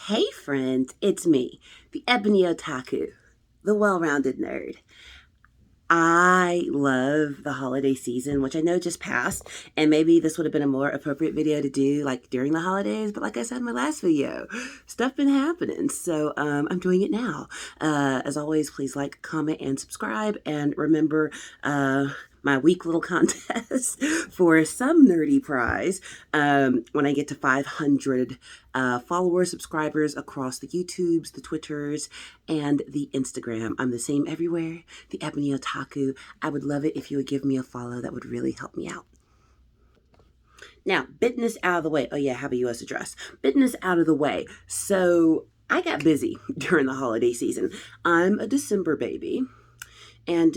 Hey friends, it's me, the Ebony Otaku, the well-rounded nerd. I love the holiday season, which I know just passed, and maybe this would have been a more appropriate video to do like during the holidays, but like I said in my last video, stuff been happening, so I'm doing it now. As always, please like, comment, and subscribe, and remember my week little contest for some nerdy prize when I get to 500 followers, subscribers across the YouTubes, the Twitters, and the Instagram. I'm the same everywhere, the Ebony Otaku. I would love it if you would give me a follow. That would really help me out. Now, business out of the way. Oh yeah, I have a US address. Business out of the way. So I got busy during the holiday season. I'm a December baby. And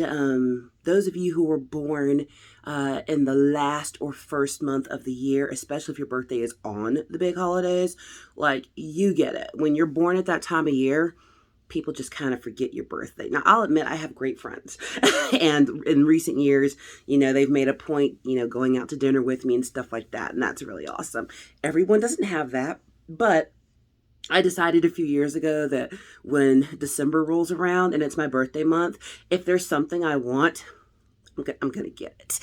those of you who were born in the last or first month of the year, especially if your birthday is on the big holidays, like, you get it. When you're born at that time of year, people just kind of forget your birthday. Now, I'll admit I have great friends. And in recent years, they've made a point, going out to dinner with me and stuff like that. And that's really awesome. Everyone doesn't have that, but I decided a few years ago that when December rolls around and it's my birthday month, if there's something I want, I'm going to get it,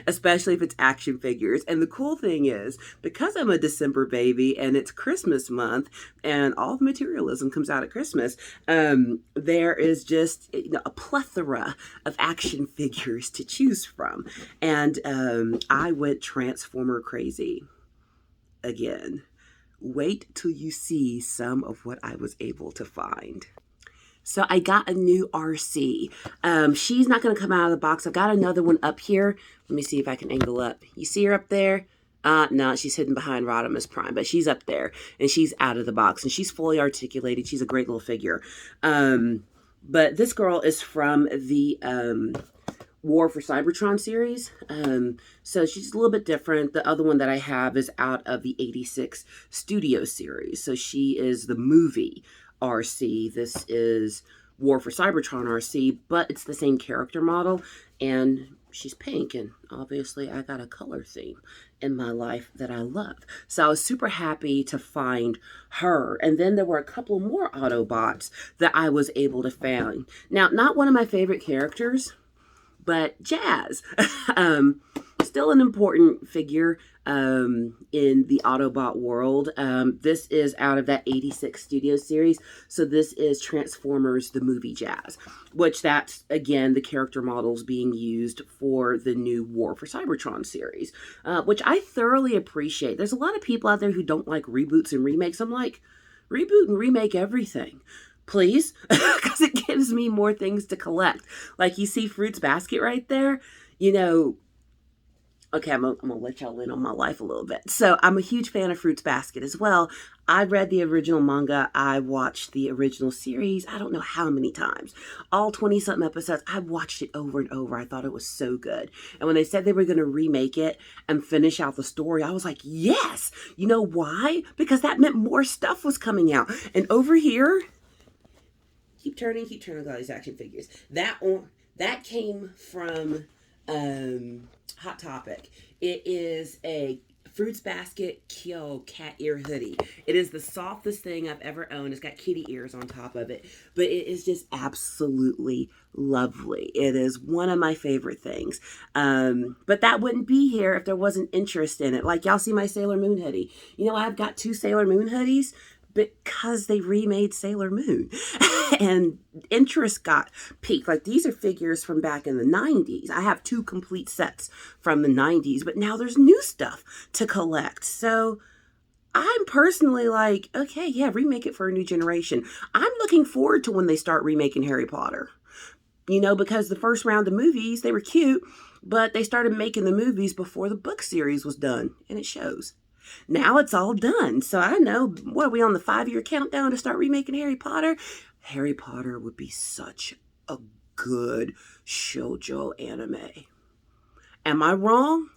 especially if it's action figures. And the cool thing is, because I'm a December baby and it's Christmas month and all the materialism comes out at Christmas, there is just a plethora of action figures to choose from. And I went Transformer crazy again. Wait till you see some of what I was able to find. So I got a new RC. She's not going to come out of the box. I've got another one up here. Let me see if I can angle up. You see her up there? No, she's hidden behind Rodimus Prime, but she's up there and she's out of the box and she's fully articulated. She's a great little figure. But this girl is from the War for Cybertron series. So she's a little bit different. The other one that I have is out of the 86 Studio series. So she is the movie RC. This is War for Cybertron RC, but it's the same character model and she's pink, and obviously I got a color theme in my life that I love. So I was super happy to find her. And then there were a couple more Autobots that I was able to find. Now, not one of my favorite characters, but Jazz, still an important figure in the Autobot world. This is out of that 86 Studio series. So this is Transformers, the movie Jazz, which that's, again, the character models being used for the new War for Cybertron series, which I thoroughly appreciate. There's a lot of people out there who don't like reboots and remakes. I'm like, reboot and remake everything, please, because it gives me more things to collect. Like, you see Fruits Basket right there, okay, I'm gonna let y'all in on my life a little bit. So I'm a huge fan of Fruits Basket as well. I read the original manga. I watched the original series. I don't know how many times. All 20-something episodes. I watched it over and over. I thought it was so good. And when they said they were going to remake it and finish out the story, I was like, yes! You know why? Because that meant more stuff was coming out. And over here, keep turning with all these action figures. That came from Hot Topic. It is a Fruits Basket Kyo cat ear hoodie. It is the softest thing I've ever owned. It's got kitty ears on top of it, but it is just absolutely lovely. It is one of my favorite things. But that wouldn't be here if there wasn't interest in it. Like, y'all see my Sailor Moon hoodie. I've got 2 Sailor Moon hoodies because they remade Sailor Moon and interest got peaked. Like, these are figures from back in the 90s. I have 2 complete sets from the 90s, but now there's new stuff to collect. So I'm personally like, okay, yeah, remake it for a new generation. I'm looking forward to when they start remaking Harry Potter. Because the first round of movies, they were cute, but they started making the movies before the book series was done, and it shows. Now it's all done. So I know, what are we on, the 5-year countdown to start remaking Harry Potter? Harry Potter would be such a good shoujo anime. Am I wrong?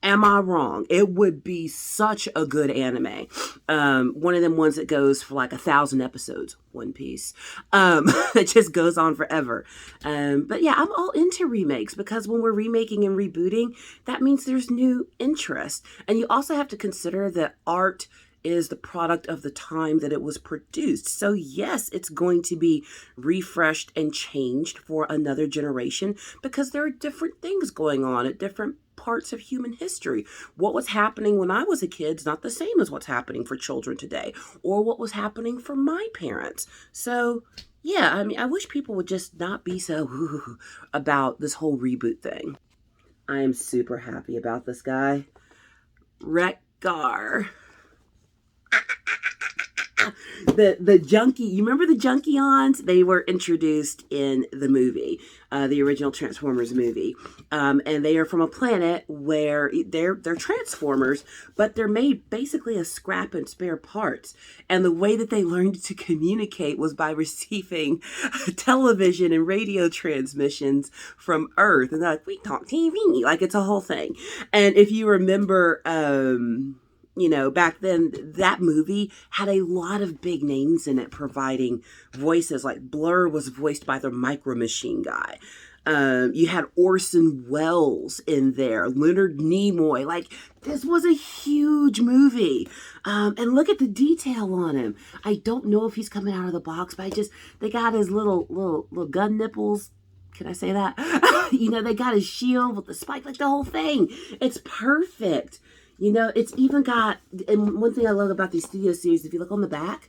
Am I wrong? It would be such a good anime. One of them ones that goes for like 1,000 episodes. One Piece. It just goes on forever. But yeah, I'm all into remakes because when we're remaking and rebooting, that means there's new interest. And you also have to consider that art is the product of the time that it was produced. So yes, it's going to be refreshed and changed for another generation because there are different things going on at different parts of human history. What was happening when I was a kid is not the same as what's happening for children today, or what was happening for my parents. So yeah, I mean, I wish people would just not be so about this whole reboot thing. I am super happy about this guy. Wreck-Gar. The junkie, you remember the Junkions? They were introduced in the movie, the original Transformers movie. And they are from a planet where they're Transformers, but they're made basically of scrap and spare parts. And the way that they learned to communicate was by receiving television and radio transmissions from Earth. And they're like, we talk TV, like it's a whole thing. And if you remember, back then, that movie had a lot of big names in it providing voices. Like Blur was voiced by the Micro Machine guy. You had Orson Welles in there, Leonard Nimoy. Like, this was a huge movie. And look at the detail on him. I don't know if he's coming out of the box, but they got his little gun nipples. Can I say that? They got his shield with the spike, like the whole thing. It's perfect. It's even got, and one thing I love about these studio series, if you look on the back,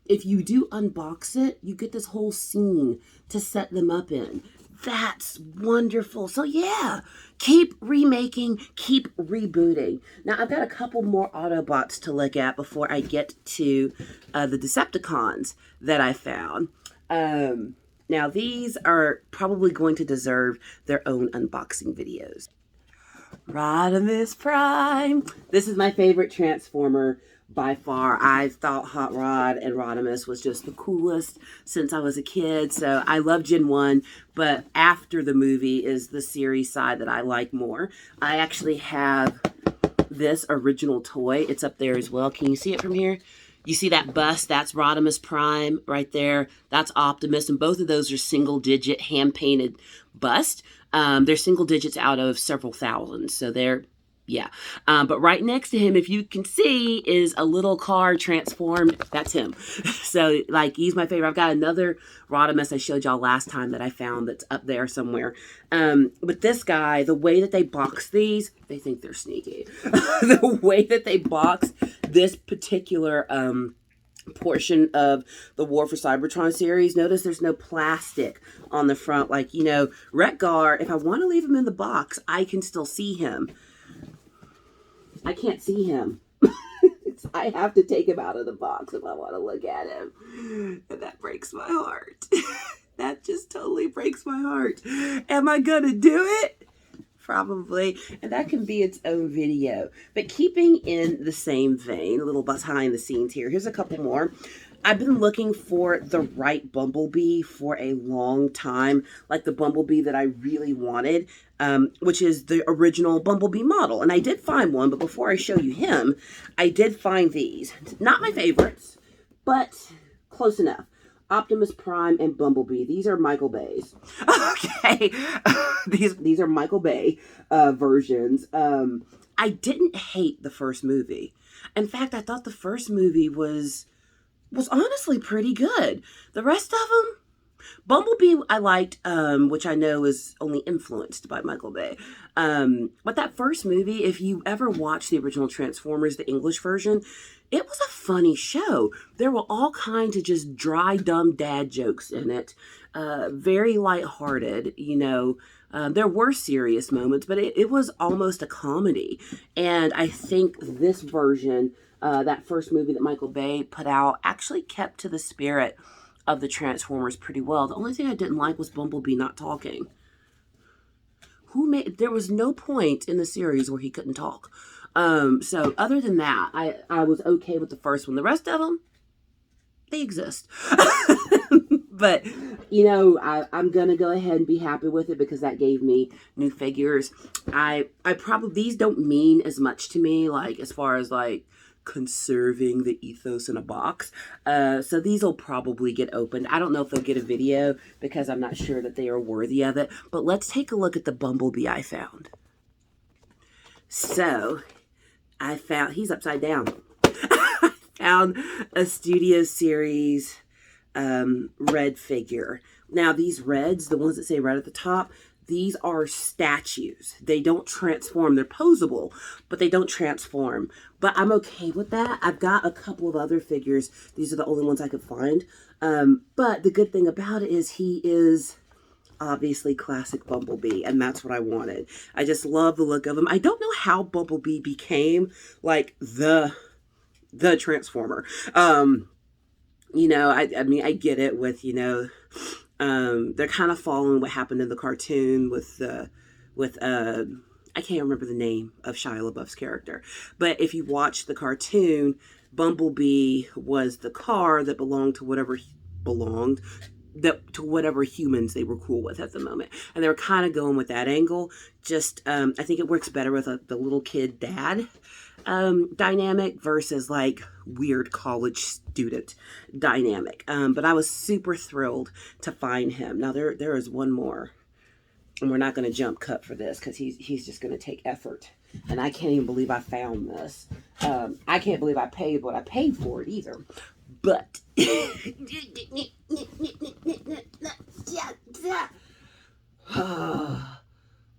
if you do unbox it, you get this whole scene to set them up in. That's wonderful. So yeah, keep remaking, keep rebooting. Now I've got a couple more Autobots to look at before I get to the Decepticons that I found. Now these are probably going to deserve their own unboxing videos. Rodimus Prime. This is my favorite Transformer by far. I thought Hot Rod and Rodimus was just the coolest since I was a kid. So I love Gen 1, but after the movie is the series side that I like more. I actually have this original toy. It's up there as well. Can you see it from here? You see that bust? That's Rodimus Prime right there. That's Optimus. And both of those are single-digit hand-painted bust. They're single digits out of several thousand. So they're, yeah. But right next to him, if you can see, is a little car transformed. That's him. So, he's my favorite. I've got another Rodimus I showed y'all last time that I found that's up there somewhere. But this guy, the way that they box these, they think they're sneaky. The way that they box this particular portion of the War for Cybertron series, notice there's no plastic on the front. Wreck-Gar, if I want to leave him in the box, I can still see him. I can't see him. I have to take him out of the box if I want to look at him. And that breaks my heart. That just totally breaks my heart. Am I gonna do it? Probably, and that can be its own video. But keeping in the same vein, a little behind the scenes here, here's a couple more. I've been looking for the right Bumblebee for a long time, like the Bumblebee that I really wanted, which is the original Bumblebee model. And I did find one, but before I show you him, I did find these. Not my favorites, but close enough. Optimus Prime and Bumblebee. These are Michael Bay's. Okay. These are Michael Bay versions. I didn't hate the first movie. In fact, I thought the first movie was honestly pretty good. The rest of them, Bumblebee I liked, which I know is only influenced by Michael Bay. But that first movie, if you ever watched the original Transformers, the English version, it was a funny show. There were all kinds of just dry, dumb dad jokes in it. Very lighthearted, there were serious moments, but it was almost a comedy. And I think this version, that first movie that Michael Bay put out, actually kept to the spirit of the Transformers pretty well. The only thing I didn't like was Bumblebee not talking. There was no point in the series where he couldn't talk. So other than that, I was okay with the first one. The rest of them, they exist. But, I'm going to go ahead and be happy with it because that gave me new figures. These don't mean as much to me, as far as conserving the ethos in a box. So these will probably get opened. I don't know if they'll get a video because I'm not sure that they are worthy of it. But let's take a look at the Bumblebee I found. So I found, he's upside down. I found a Studio Series red figure. Now these reds, the ones that say red at the top, these are statues. They don't transform. They're posable, but they don't transform. But I'm okay with that. I've got a couple of other figures. These are the only ones I could find. But the good thing about it is he is obviously classic Bumblebee, and that's what I wanted. I just love the look of him. I don't know how Bumblebee became like the Transformer. You know, I mean, I get it with, you know, they're kind of following what happened in the cartoon with I can't remember the name of Shia LaBeouf's character, but if you watch the cartoon, Bumblebee was the car that belonged to whatever to whatever humans they were cool with at the moment, and they were kind of going with that angle. Just I think it works better with the little kid dad dynamic versus like weird college student dynamic. But I was super thrilled to find him. Now there is one more, and we're not going to jump cut for this because he's just going to take effort, and I can't even believe I found this. I can't believe I paid what I paid for it either. But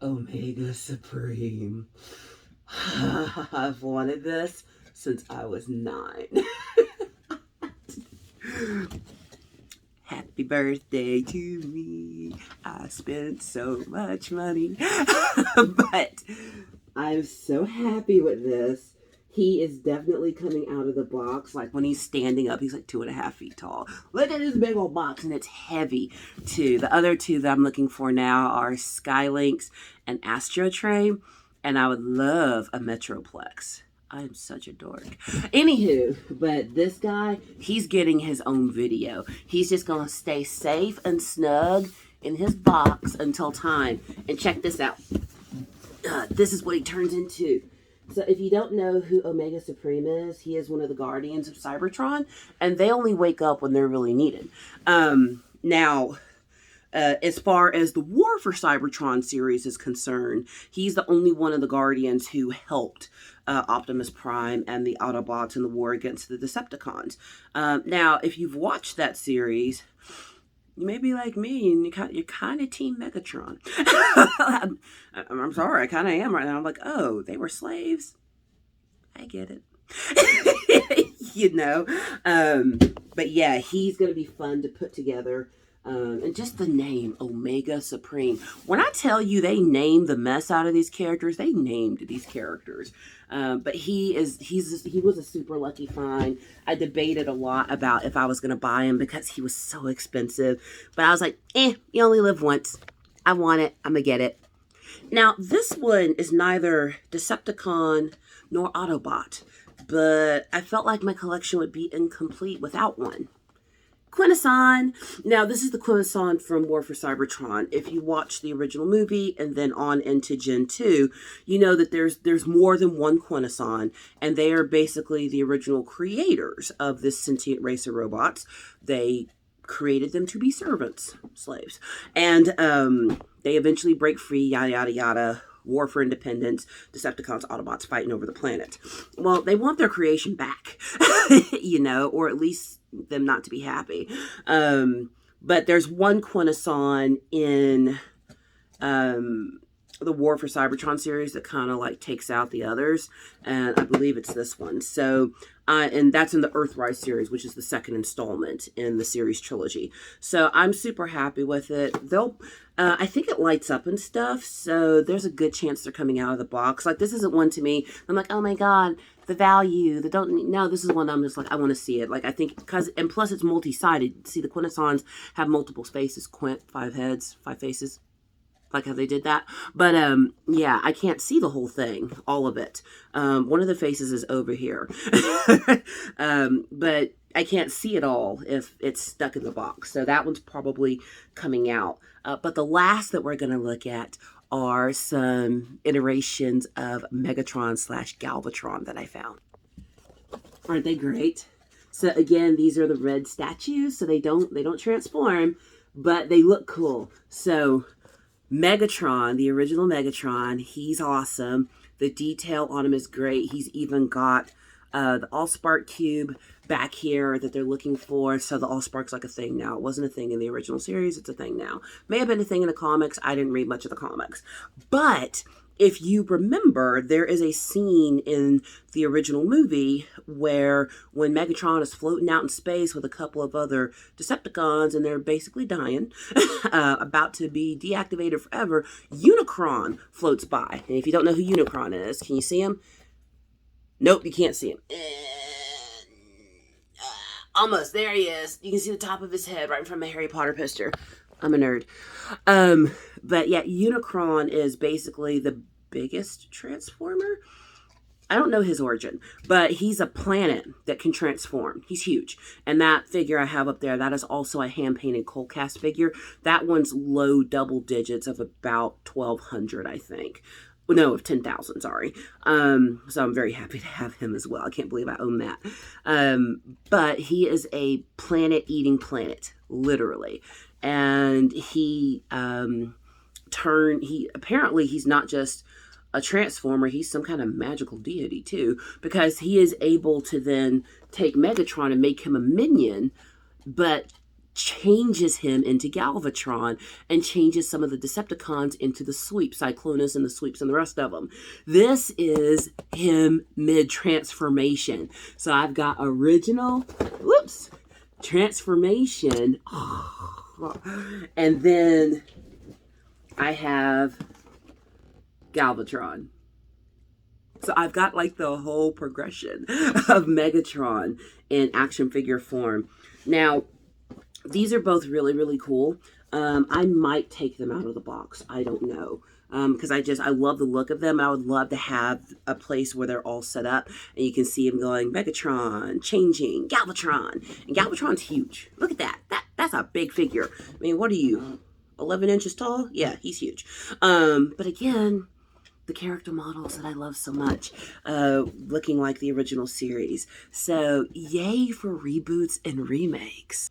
Omega Supreme. I've wanted this since I was 9. Happy birthday to me. I spent so much money. But I'm so happy with this. He is definitely coming out of the box. Like when he's standing up, he's like 2.5 feet tall. Look at this big old box, and it's heavy too. The other two that I'm looking for now are Skylinks and Astro, and I would love a Metroplex. I'm such a dork. Anywho, but this guy, he's getting his own video. He's just gonna stay safe and snug in his box until time. And check this out. This is what he turns into. So if you don't know who Omega Supreme is, he is one of the guardians of Cybertron, and they only wake up when they're really needed. Now, as far as the War for Cybertron series is concerned, he's the only one of the Guardians who helped Optimus Prime and the Autobots in the war against the Decepticons. Now, if you've watched that series, you may be like me, and you're kind of Team Megatron. I'm sorry, I kind of am right now. I'm like, oh, they were slaves? I get it. You know? But yeah, he's going to be fun to put together. And just the name, Omega Supreme. When I tell you they named the mess out of these characters, they named these characters. But he was a super lucky find. I debated a lot about if I was going to buy him because he was so expensive. But I was like, you only live once. I want it. I'm going to get it. Now, this one is neither Decepticon nor Autobot. But I felt like my collection would be incomplete without one. Quintesson. Now, this is the Quintesson from War for Cybertron. If you watch the original movie and then on into Gen 2, you know that there's more than one Quintesson, and they are basically the original creators of this sentient race of robots. They created them to be servants, slaves. And they eventually break free, yada, yada, yada. War for independence, Decepticons, Autobots fighting over the planet. Well, they want their creation back, you know, or at least them not to be happy. But there's one Quintesson in the War for Cybertron series that kind of like takes out the others, and I believe it's this one. So, and that's in the Earthrise series, which is the second installment in the series trilogy. So I'm super happy with it. I think it lights up and stuff, so there's a good chance they're coming out of the box. Like, this isn't one to me. I'm like, oh my god, the value. No, this is one I'm just like, I want to see it. Like, I think and plus it's multi-sided. See, the Quintessons have multiple faces. Quint, 5 heads, 5 faces. Like how they did that. But, yeah, I can't see the whole thing, all of it. One of the faces is over here. But I can't see it all if it's stuck in the box. So that one's probably coming out. But the last that we're going to look at are some iterations of Megatron / Galvatron that I found. Aren't they great? So again, these are the red statues, so they don't transform, but they look cool. So Megatron, the original Megatron, he's awesome. The detail on him is great. He's even got The Allspark cube back here that they're looking for. So the Allspark's like a thing now. It wasn't a thing in the original series. It's a thing now. May have been a thing in the comics. I didn't read much of the comics. But if you remember, there is a scene in the original movie where when Megatron is floating out in space with a couple of other Decepticons and they're basically dying, about to be deactivated forever, Unicron floats by. And if you don't know who Unicron is, can you see him? Nope, you can't see him. Almost. There he is. You can see the top of his head right in front of my Harry Potter poster. I'm a nerd. But yeah, Unicron is basically the biggest transformer. I don't know his origin, but he's a planet that can transform. He's huge. And that figure I have up there, that is also a hand-painted cold cast figure. That one's low double digits of about 1,200, I think. No, of 10,000, sorry. So I'm very happy to have him as well. I can't believe I own that. But he is a planet-eating planet, literally. And he apparently he's not just a transformer, he's some kind of magical deity too, because he is able to then take Megatron and make him a minion, but changes him into Galvatron and changes some of the Decepticons into the Sweep, Cyclonus and the Sweeps and the rest of them. This is him mid-transformation. So I've got original, transformation, and then I have Galvatron. So I've got like the whole progression of Megatron in action figure form. Now, these are both really, really cool. I might take them out of the box. I don't know. Because I love the look of them. I would love to have a place where they're all set up and you can see them going Megatron, changing, Galvatron. And Galvatron's huge. Look at that. That's a big figure. I mean, what are you, 11 inches tall? Yeah, he's huge. But again, the character models that I love so much, looking like the original series. So yay for reboots and remakes.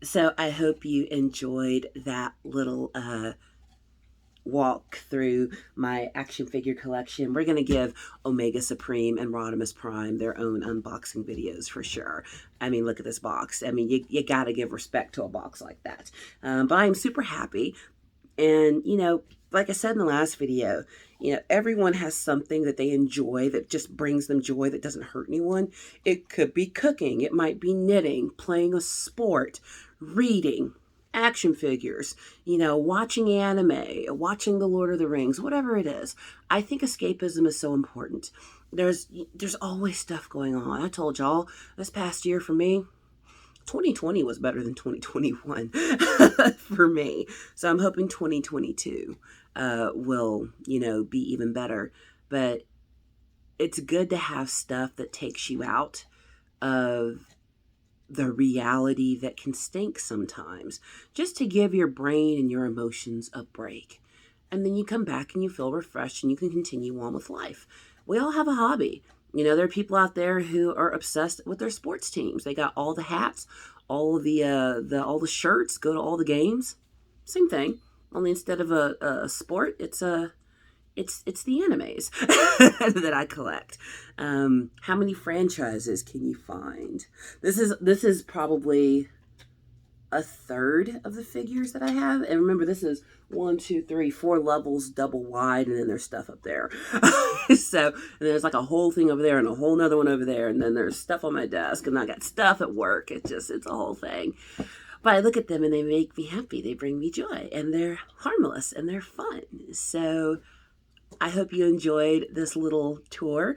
So I hope you enjoyed that little walk through my action figure collection. We're going to give Omega Supreme and Rodimus Prime their own unboxing videos for sure. I mean, look at this box. I mean, you got to give respect to a box like that. But I'm super happy. And, you know, like I said in the last video, you know, everyone has something that they enjoy that just brings them joy, that doesn't hurt anyone. It could be cooking. It might be knitting, playing a sport, reading, action figures, you know, watching anime, watching The Lord of the Rings, whatever it is. I think escapism is so important. There's always stuff going on. I told y'all this past year for me, 2020 was better than 2021 for me. So I'm hoping 2022 will, you know, be even better. But it's good to have stuff that takes you out of the reality that can stink sometimes, just to give your brain and your emotions a break. And then you come back and you feel refreshed and you can continue on with life. We all have a hobby. You know, there are people out there who are obsessed with their sports teams. They got all the hats, all the shirts, go to all the games. Same thing. Only instead of a sport, it's the animes that I collect. How many franchises can you find? This is probably a third of the figures that I have. And remember, this is 1, 2, 3, 4 levels double wide, and then there's stuff up there. So and there's like a whole thing over there and a whole nother one over there, and then there's stuff on my desk, and I got stuff at work. It's a whole thing. But I look at them and they make me happy. They bring me joy, and they're harmless and they're fun. So I hope you enjoyed this little tour.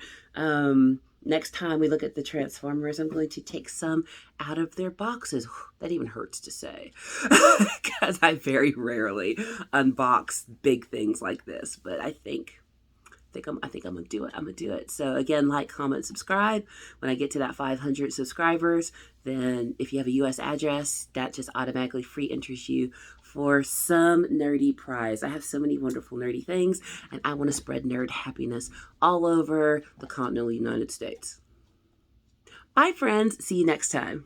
Next time we look at the Transformers, I'm going to take some out of their boxes. That even hurts to say, because I very rarely unbox big things like this. But I think I'm gonna do it. I'm gonna do it. So again, like, comment, subscribe. When I get to that 500 subscribers, then if you have a U.S. address, that just automatically free enters you for some nerdy prize. I have so many wonderful nerdy things, and I want to spread nerd happiness all over the continental United States. Bye, friends. See you next time.